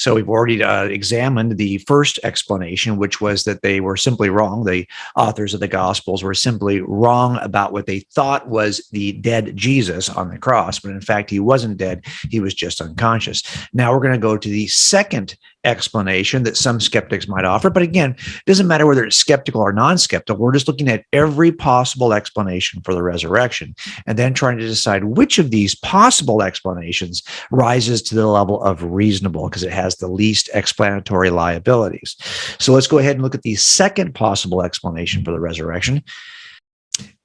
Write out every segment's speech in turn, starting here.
So we've already examined the first explanation, which was that they were simply wrong. The authors of the Gospels were simply wrong about what they thought was the dead Jesus on the cross. But in fact, he wasn't dead. He was just unconscious. Now we're going to go to the second explanation that some skeptics might offer. But again, it doesn't matter whether it's skeptical or non-skeptical. We're just looking at every possible explanation for the resurrection and then trying to decide which of these possible explanations rises to the level of reasonable because it has the least explanatory liabilities. So let's go ahead and look at the second possible explanation for the resurrection.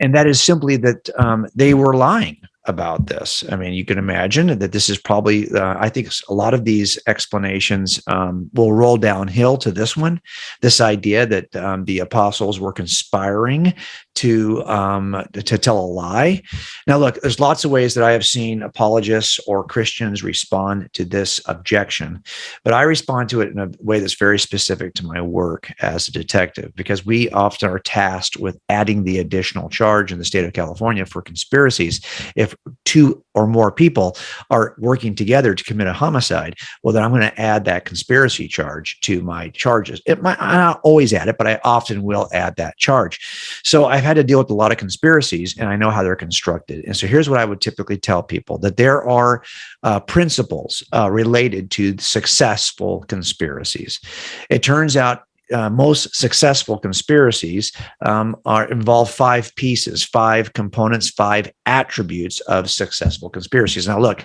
And that is simply that they were lying about this. I mean, you can imagine that this is probably, I think a lot of these explanations will roll downhill to this one, this idea that the apostles were conspiring to tell a lie. Now, look, there's lots of ways that I have seen apologists or Christians respond to this objection, but I respond to it in a way that's very specific to my work as a detective, because we often are tasked with adding the additional charge in the state of California for conspiracies. If two or more people are working together to commit a homicide, well, then I'm going to add that conspiracy charge to my charges. I don't always add it, but I often will add that charge. So I've had to deal with a lot of conspiracies, and I know how they're constructed. And so here's what I would typically tell people, that there are principles related to successful conspiracies. It turns out most successful conspiracies involve 5 pieces, 5 components, 5 attributes of successful conspiracies. Now, look,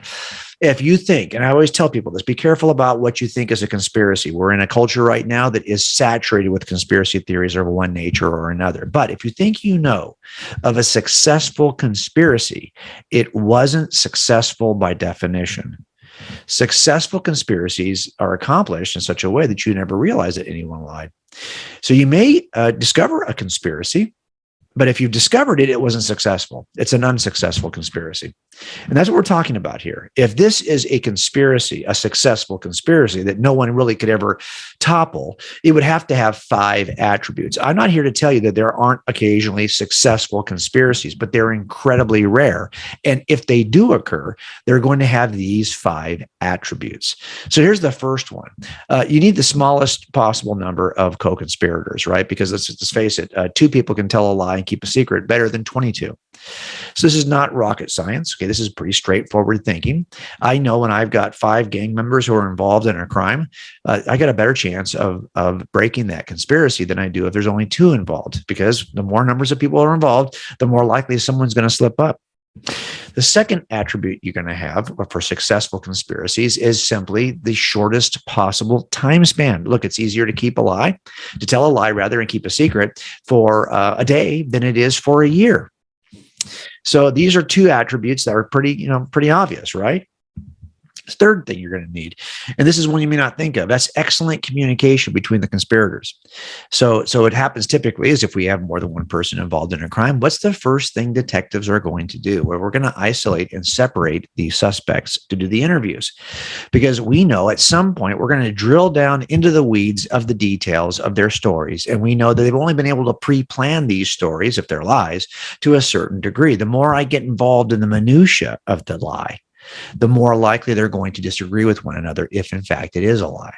if you think, and I always tell people this, be careful about what you think is a conspiracy. We're in a culture right now that is saturated with conspiracy theories of one nature or another. But if you think you know of a successful conspiracy, it wasn't successful by definition. Successful conspiracies are accomplished in such a way that you never realize that anyone lied. So you may discover a conspiracy, but if you've discovered it, it wasn't successful. It's an unsuccessful conspiracy. And that's what we're talking about here. If this is a conspiracy, a successful conspiracy that no one really could ever topple, it would have to have 5 attributes. I'm not here to tell you that there aren't occasionally successful conspiracies, but they're incredibly rare. And if they do occur, they're going to have these 5 attributes. So here's the first one. You need the smallest possible number of co-conspirators, right? Because let's face it, 2 people can tell a lie and keep a secret better than 22. So this is not rocket science. Okay, this is pretty straightforward thinking. I know when I've got 5 gang members who are involved in a crime, I got a better chance of breaking that conspiracy than I do if there's only 2 involved, because the more numbers of people are involved, the more likely someone's going to slip up. The second attribute you're going to have for successful conspiracies is simply the shortest possible time span. Look, it's easier to tell a lie rather, and keep a secret for a day than it is for a year. So these are 2 attributes that are pretty obvious, right? Third thing you're going to need, and this is one you may not think of, that's excellent communication between the conspirators. So it happens typically is if we have more than one person involved in a crime, what's the first thing detectives are going to do? Well, we're going to isolate and separate the suspects to do the interviews, because we know at some point we're going to drill down into the weeds of the details of their stories. And we know that they've only been able to pre-plan these stories, if they're lies, to a certain degree. The more I get involved in the minutia of the lie, the more likely they're going to disagree with one another if, in fact, it is a lie.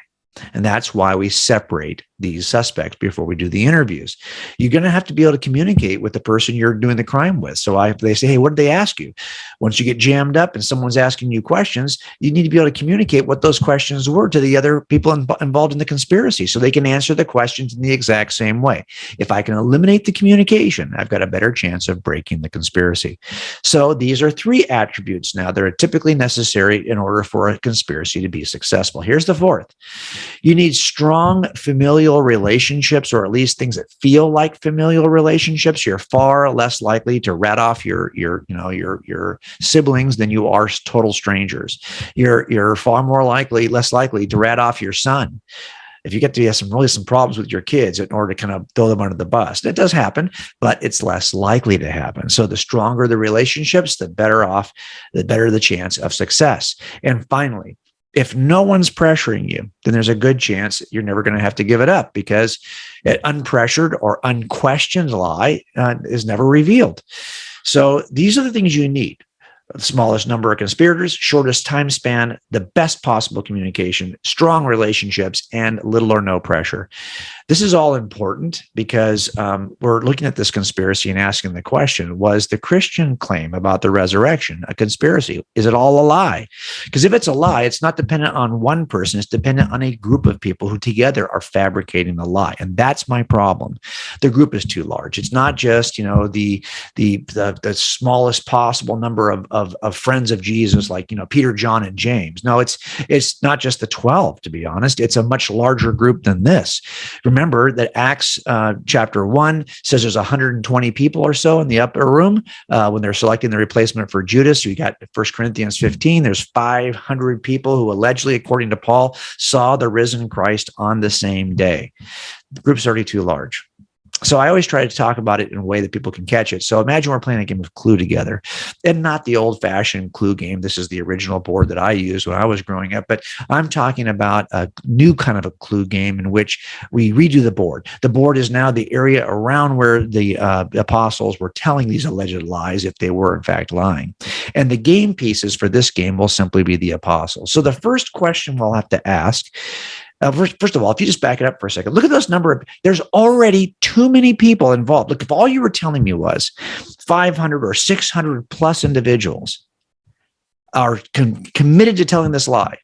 And that's why we separate these suspects before we do the interviews. You're going to have to be able to communicate with the person you're doing the crime with. So they say, hey, what did they ask you? Once you get jammed up and someone's asking you questions, you need to be able to communicate what those questions were to the other people involved in the conspiracy so they can answer the questions in the exact same way. If I can eliminate the communication, I've got a better chance of breaking the conspiracy. So these are 3 attributes now that are typically necessary in order for a conspiracy to be successful. Here's the 4th. You need strong familial relationships, or at least things that feel like familial relationships. You're far less likely to rat off your siblings than you are total strangers. You're far less likely to rat off your son if you get to have some problems with your kids in order to kind of throw them under the bus. That does happen, but it's less likely to happen. So the stronger the relationships, the better the chance of success. And finally, if no one's pressuring you, then there's a good chance you're never going to have to give it up, because an unpressured or unquestioned lie is never revealed. So these are the things you need. The smallest number of conspirators, shortest time span, the best possible communication, strong relationships, and little or no pressure. This is all important because we're looking at this conspiracy and asking the question, was the Christian claim about the resurrection a conspiracy? Is it all a lie? Because if it's a lie, it's not dependent on one person. It's dependent on a group of people who together are fabricating the lie. And that's my problem. The group is too large. It's not just, the smallest possible number of friends of Jesus, like, Peter, John, and James. No, it's not just the 12, to be honest. It's a much larger group than this. Remember that Acts chapter 1 says there's 120 people or so in the upper room when they're selecting the replacement for Judas. You got 1 Corinthians 15. There's 500 people who allegedly, according to Paul, saw the risen Christ on the same day. The group's already too large. So I always try to talk about it in a way that people can catch it. So imagine we're playing a game of Clue together, and not the old-fashioned Clue game. This is the original board that I used when I was growing up, but I'm talking about a new kind of a Clue game in which we redo the board. The board is now the area around where the apostles were telling these alleged lies, if they were in fact lying. And the game pieces for this game will simply be the apostles. So the first question we'll have to ask, first of all, if you just back it up for a second, look at those there's already too many people involved. Look, if all you were telling me was 500 or 600 plus individuals are committed to telling this lie,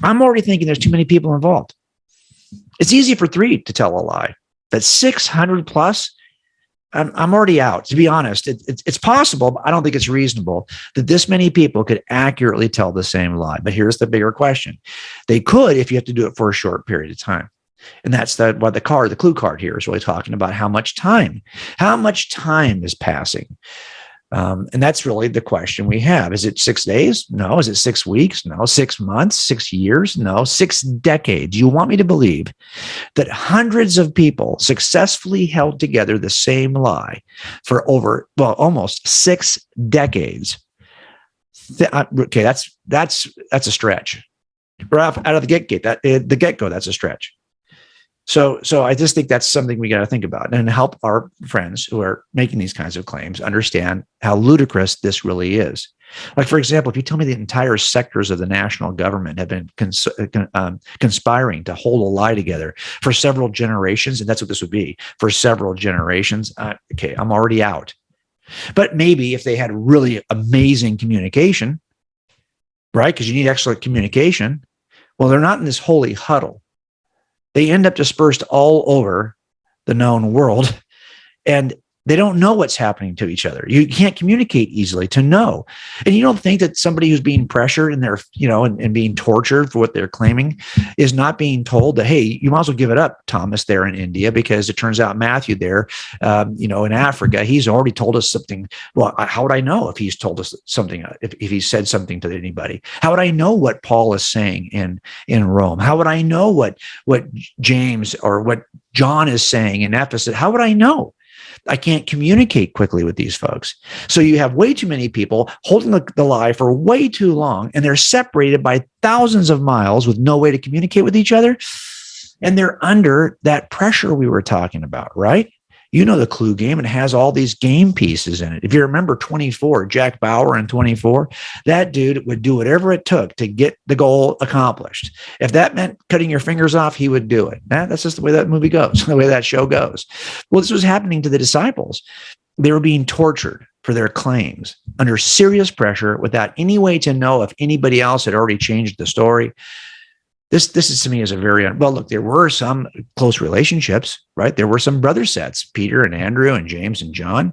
I'm already thinking there's too many people involved. It's easy for 3 to tell a lie, but 600 plus, I'm already out. To be honest, it's possible, but I don't think it's reasonable that this many people could accurately tell the same lie. But here's the bigger question. They could if you have to do it for a short period of time. And that's what the Clue card here is really talking about. How much time is passing? And that's really the question we have. Is it 6 days? No. Is it 6 weeks? No. 6 months? 6 years? No. 6 decades. You want me to believe that hundreds of people successfully held together the same lie for almost 6 decades? Okay, that's a stretch. Right out of the get-go, that's a stretch. So I just think that's something we got to think about and help our friends who are making these kinds of claims understand how ludicrous this really is. Like, for example, if you tell me the entire sectors of the national government have been conspiring to hold a lie together for several generations, and that's what this would be, for several generations, okay, I'm already out. But maybe if they had really amazing communication, right, because you need excellent communication, well, they're not in this holy huddle. They end up dispersed all over the known world, and they don't know what's happening to each other. You can't communicate easily to know. And you don't think that somebody who's being pressured and they're, and being tortured for what they're claiming is not being told that, hey, you might as well give it up, Thomas, there in India, because it turns out Matthew there, in Africa, he's already told us something. Well, how would I know if he's told us something, if he said something to anybody? How would I know what Paul is saying in Rome? How would I know what James or what John is saying in Ephesus? How would I know? I can't communicate quickly with these folks. So you have way too many people holding the lie for way too long, and they're separated by thousands of miles with no way to communicate with each other. And they're under that pressure we were talking about, right? You know the Clue game, and it has all these game pieces in it. If you remember 24, Jack Bauer in 24, that dude would do whatever it took to get the goal accomplished. If that meant cutting your fingers off, he would do it. That's just the way that movie goes, the way that show goes. Well, this was happening to the disciples. They were being tortured for their claims under serious pressure without any way to know if anybody else had already changed the story. This is to me is a very, well, look, there were some close relationships, right? There were some brother sets, Peter and Andrew and James and John.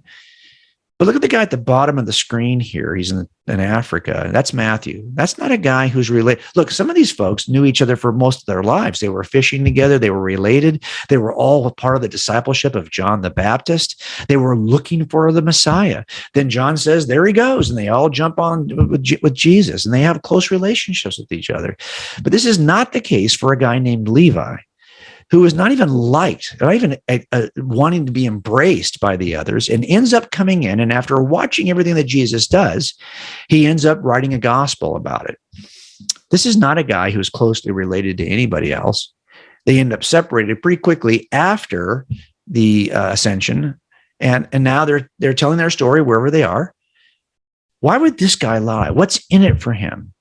But look at the guy at the bottom of the screen here. He's in Africa. That's Matthew. That's not a guy who's related. Look, some of these folks knew each other for most of their lives. They were fishing together. They were related. They were all a part of the discipleship of John the Baptist. They were looking for the Messiah. Then John says, there he goes. And they all jump on with Jesus, and they have close relationships with each other. But this is not the case for a guy named Levi, who is not even liked, not even wanting to be embraced by the others, and ends up coming in. And after watching everything that Jesus does, he ends up writing a gospel about it. This is not a guy who's closely related to anybody else. They end up separated pretty quickly after the ascension. And now they're telling their story wherever they are. Why would this guy lie? What's in it for him?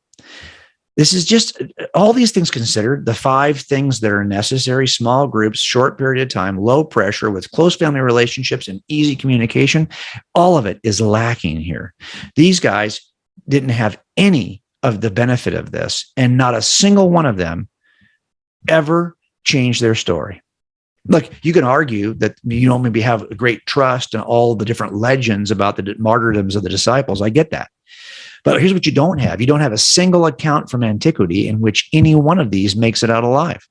This is just all these things considered, the 5 things that are necessary: small groups, short period of time, low pressure, with close family relationships and easy communication. All of it is lacking here. These guys didn't have any of the benefit of this, and not a single one of them ever changed their story. Look, you can argue that you don't maybe have a great trust in all the different legends about the martyrdoms of the disciples. I get that. But here's what you don't have. You don't have a single account from antiquity in which any one of these makes it out alive.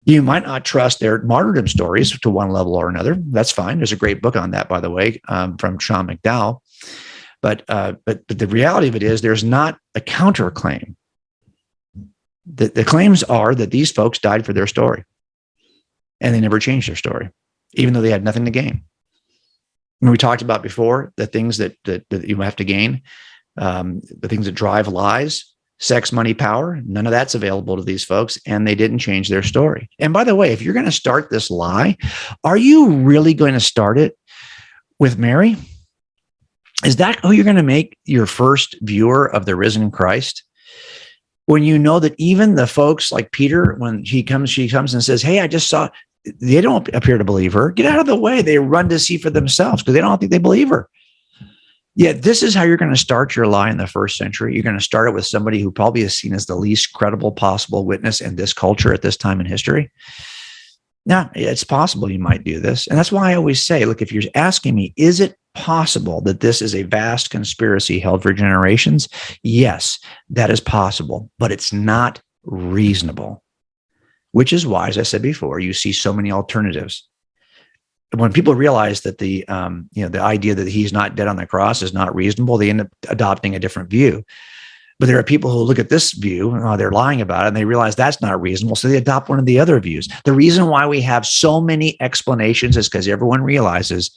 You might not trust their martyrdom stories to one level or another. That's fine. There's a great book on that, by the way, from Sean McDowell. But the reality of it is there's not a counterclaim. The claims are that these folks died for their story, and they never changed their story, even though they had nothing to gain. And we talked about before, the things that you have to gain, the things that drive lies: sex, money, power. None of that's available to these folks, and they didn't change their story. And by the way, if you're going to start this lie, are you really going to start it with Mary? Is that who you're going to make your first viewer of the risen Christ? When you know that even the folks like Peter, when she comes and says, "Hey, I just saw," they don't appear to believe her. Get out of the way. They run to see for themselves because they don't think they believe her. Yet this is how you're going to start your lie in the first century. You're going to start it with somebody who probably is seen as the least credible possible witness in this culture at this time in history. Now, it's possible you might do this. And that's why I always say, look, if you're asking me, is it possible that this is a vast conspiracy held for generations? Yes, that is possible, but it's not reasonable, which is why, as I said before, you see so many alternatives. When people realize that the idea that he's not dead on the cross is not reasonable, they end up adopting a different view. But there are people who look at this view, they're lying about it, and they realize that's not reasonable, so they adopt one of the other views. The reason why we have so many explanations is because everyone realizes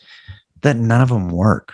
that none of them work.